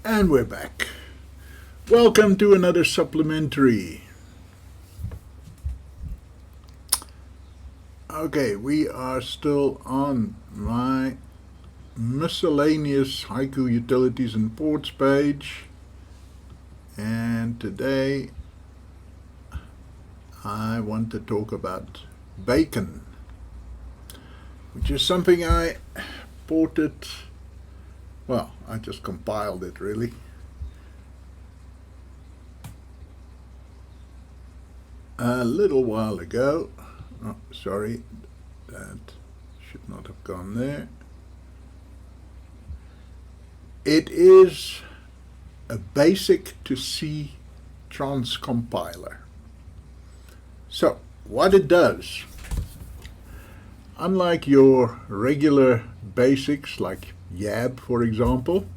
And we're back. Welcome to another supplementary. Okay, we are still on my miscellaneous Haiku utilities and ports page. And today I want to talk about BaCon, which is something I ported. Well, I just compiled it really. A little while ago. Oh, sorry, that should not have gone there. It is a basic to C transcompiler. So, what it does, unlike your regular basics like YAB, for example,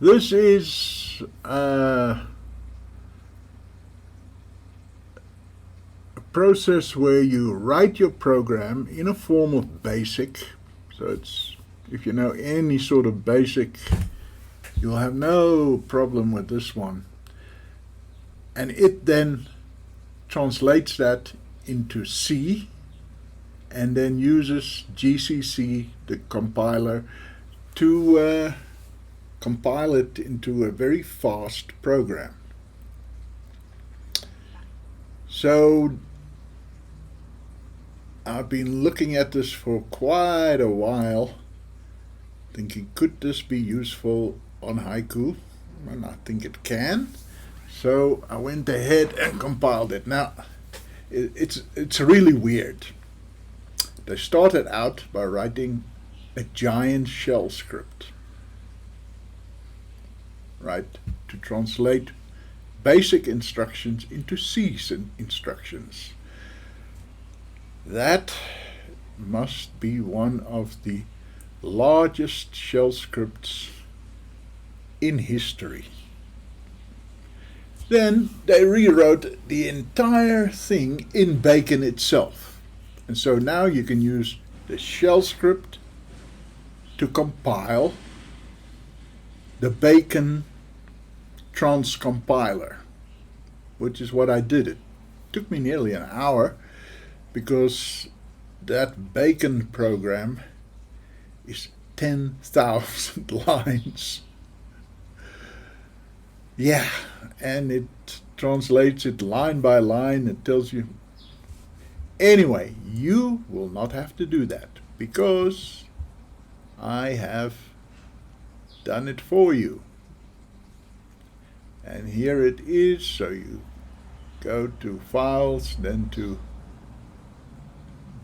this is a process where you write your program in a form of BASIC. So it's, if you know any sort of BASIC, you'll have no problem with this one. And it then translates that into C and then uses GCC, the compiler, to compile it into a very fast program. So I've been looking at this for quite a while, thinking, could this be useful on Haiku? And I think it can. So I went ahead and compiled it. Now, it's really weird. They started out by writing a giant shell script, right, to translate basic instructions into C instructions. That must be one of the largest shell scripts in history. Then they rewrote the entire thing in BaCon itself. And so now you can use the shell script to compile the BaCon transcompiler, which is what I did. It took me nearly an hour because that BaCon program is 10,000 lines. Yeah, and it translates it line by line. It tells you. Anyway, you will not have to do that because I have done it for you. And here it is. So you go to Files, then to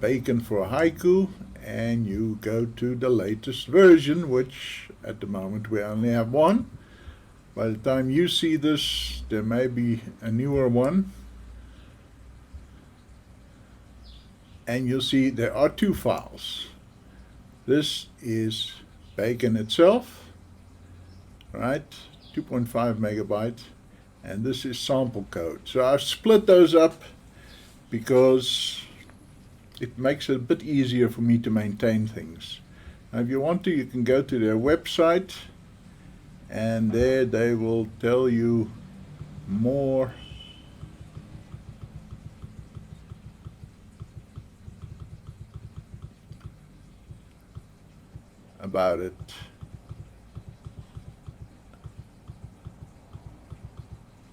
BaCon for Haiku, and you go to the latest version, which at the moment we only have one. By the time you see this, there may be a newer one. And you'll see there are two files. This is BaCon itself, right? 2.5 megabytes. And this is sample code. So I've split those up because it makes it a bit easier for me to maintain things. Now, if you want to, you can go to their website, and there they will tell you more about it.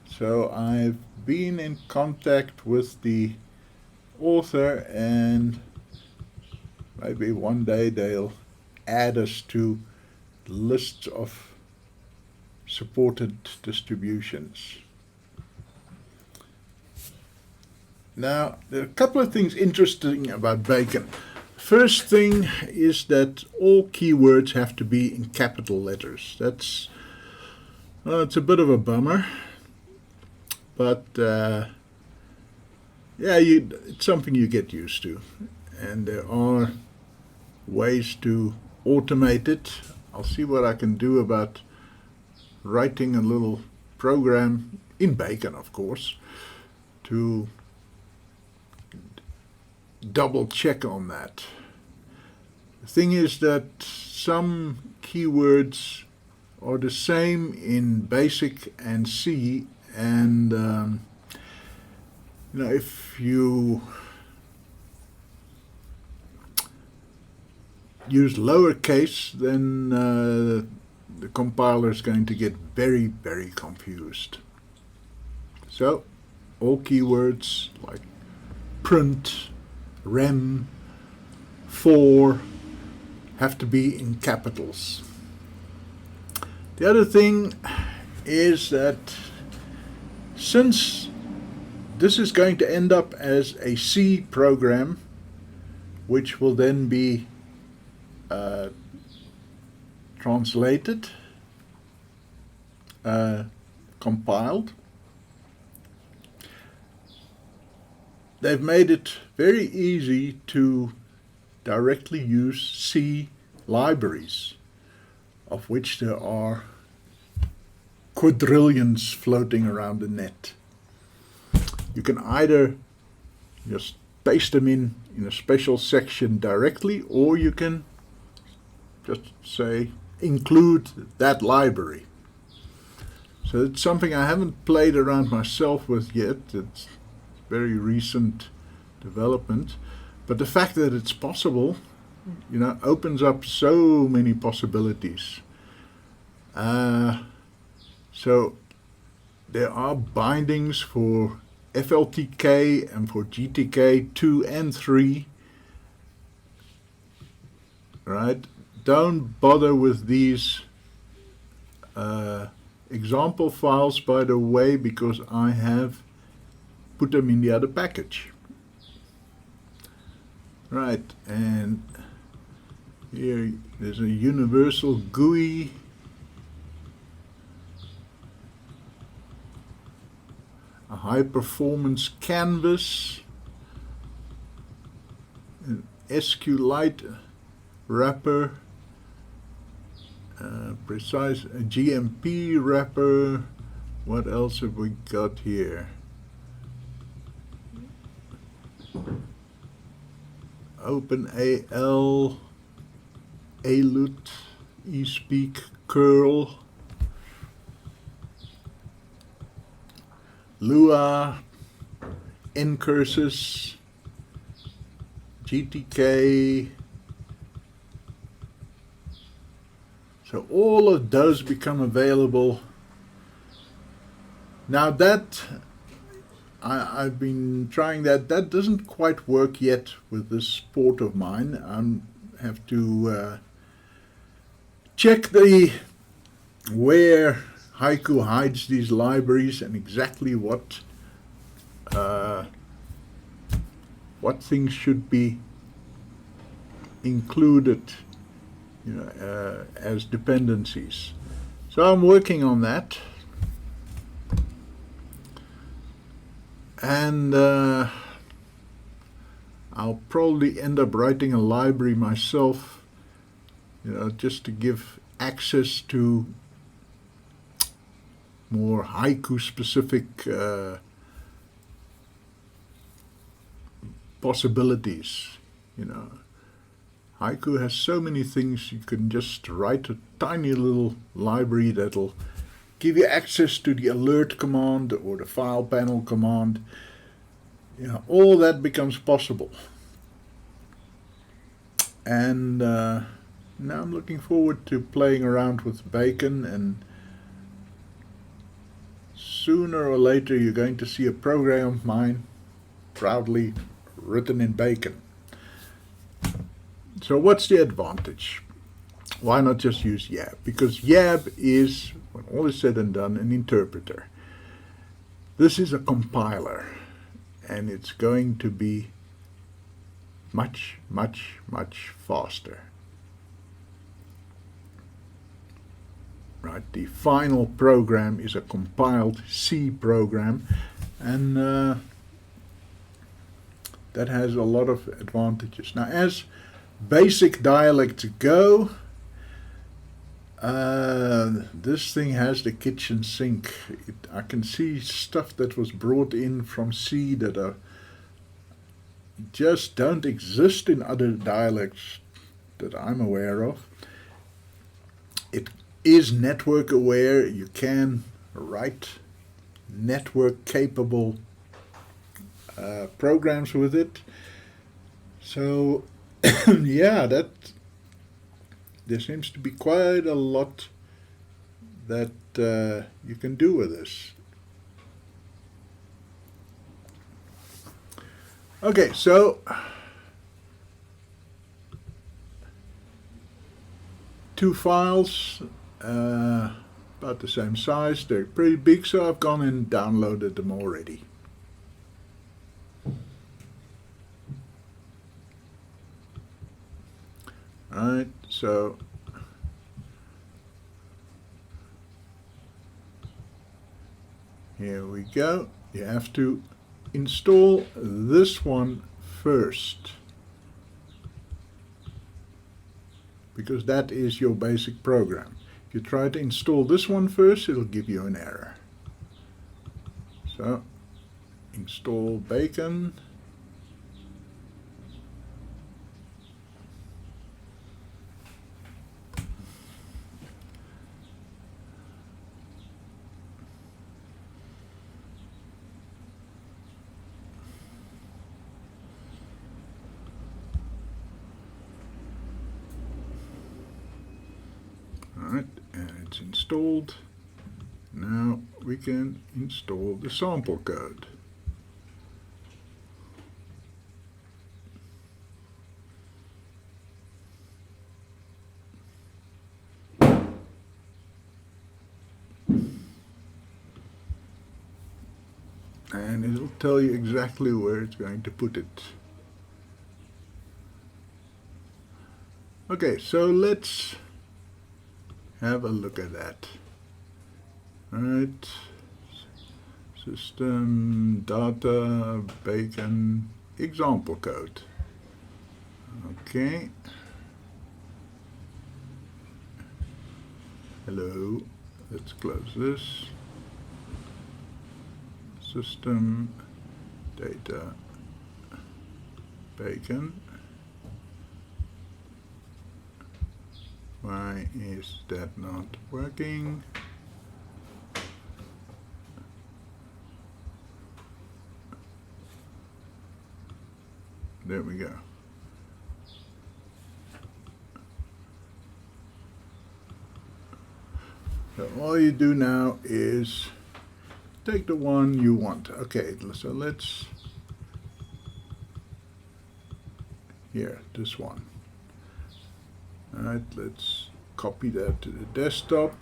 So I've been in contact with the author, and maybe one day they'll add us to lists of supported distributions. Now, there are a couple of things interesting about BaCon. First thing is that all keywords have to be in capital letters. That's it's a bit of a bummer, but yeah, it's something you get used to, and there are ways to automate it. I'll see what I can do about writing a little program in BaCon, of course, to double check on that. The thing is that some keywords are the same in BASIC and C, and if you use lowercase, then the compiler is going to get very, very confused. So all keywords like print, rem, for have to be in capitals. The other thing is that since this is going to end up as a C program, which will then be translated, compiled, they've made it very easy to directly use C libraries, of which there are quadrillions floating around the net. You can either just paste them in a special section directly, or you can just say include that library. So it's something I haven't played around myself with yet. It's very recent development, but the fact that it's possible, opens up so many possibilities. So there are bindings for FLTK and for GTK 2 and 3. Right? Don't bother with these example files, by the way, because I have put them in the other package. Right, and here there's a universal GUI. A high performance canvas, an SQLite wrapper, precise a GMP wrapper. What else have we got here? OpenAL, ALUT, eSpeak, curl, Lua, Ncursus, GTK. So all of those become available. Now that I've been trying that doesn't quite work yet with this port of mine. I have to check where Haiku hides these libraries and exactly what things should be included, as dependencies. So I'm working on that, and I'll probably end up writing a library myself, just to give access to more Haiku specific possibilities. Haiku has so many things. You can just write a tiny little library that'll give you access to the alert command or the file panel command. All that becomes possible. And now I'm looking forward to playing around with BaCon, and sooner or later you're going to see a program of mine proudly written in BaCon. So what's the advantage? Why not just use YAB? Because YAB is, when all is said and done, an interpreter. This is a compiler, and it's going to be much, much, much faster. Right, the final program is a compiled C program, and that has a lot of advantages. Now, as basic dialects go, this thing has the kitchen sink. I can see stuff that was brought in from C that just don't exist in other dialects that I'm aware of. It is network aware. You can write network capable programs with it. So yeah, there seems to be quite a lot that you can do with this. Okay, so two files, about the same size. They're pretty big, so I've gone and downloaded them already. Alright, so here we go. You have to install this one first, because that is your basic program. If you try to install this one first, it'll give you an error. So install BaCon. Alright, and it's installed. Now we can install the sample code. And it'll tell you exactly where it's going to put it. Okay, so let's have a look at that. Alright, system, data, BaCon, example code. Okay. Hello, let's close this. System, data, BaCon. Why is that not working? There we go. So all you do now is take the one you want. Okay, so let's, here, this one. Alright, let's copy that to the desktop.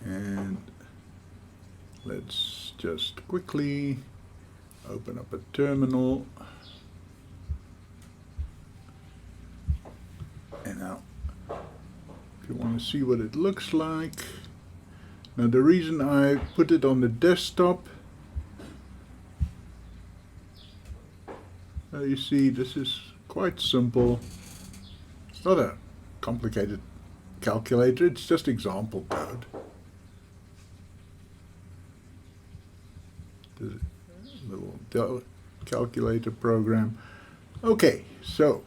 And let's just quickly open up a terminal. And now, if you want to see what it looks like. Now the reason I put it on the desktop, you see this is quite simple. It's not a complicated calculator, it's just example code. The little calculator program. Okay, so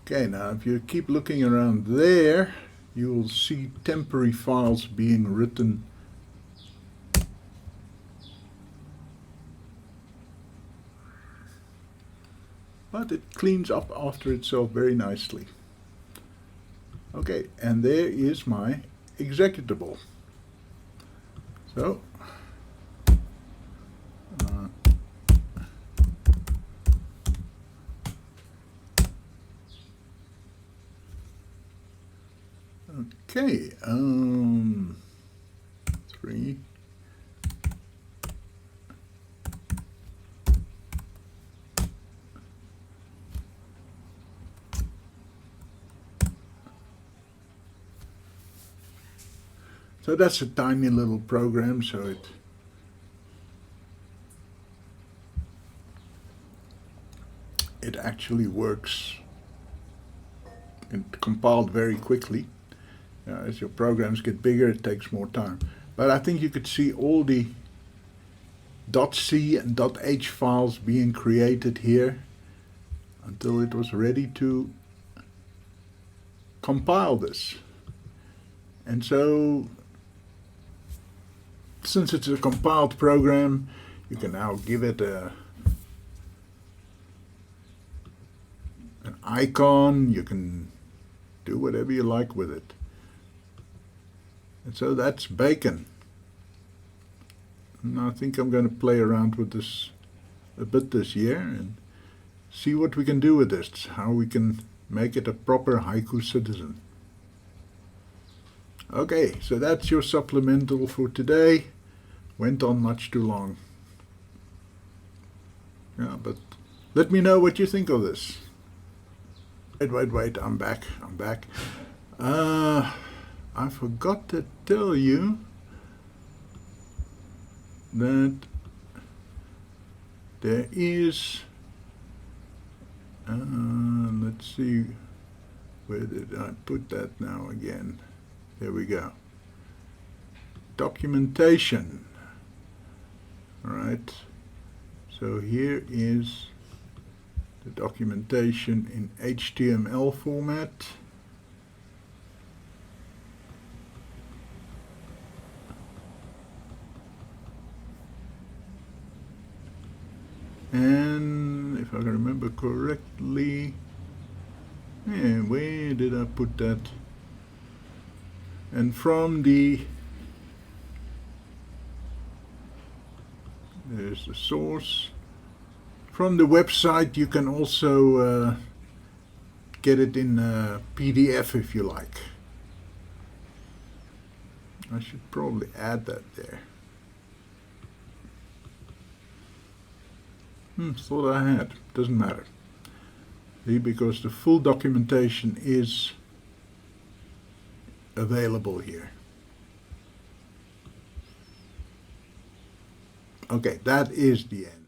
okay, now if you keep looking around there, you will see temporary files being written. But it cleans up after itself very nicely. Okay, and there is my executable. So, okay, 3. So that's a tiny little program, so it actually works and compiled very quickly. As your programs get bigger, it takes more time. But I think you could see all the .c and .h files being created here until it was ready to compile this. And so, since it's a compiled program, you can now give it an icon. You can do whatever you like with it. And so that's BaCon. And I think I'm going to play around with this a bit this year and see what we can do with this, how we can make it a proper Haiku citizen. Okay, so that's your supplemental for today. Went on much too long. Yeah, but let me know what you think of this. Wait, I'm back. I forgot to tell you that there is, let's see, where did I put that now again? There we go. Documentation. All right. So here is the documentation in HTML format. And if I remember correctly, yeah, where did I put that? And from there's the source. From the website you can also get it in PDF if you like. I should probably add that there. Thought I had. Doesn't matter. See, because the full documentation is available here. Okay, that is the end.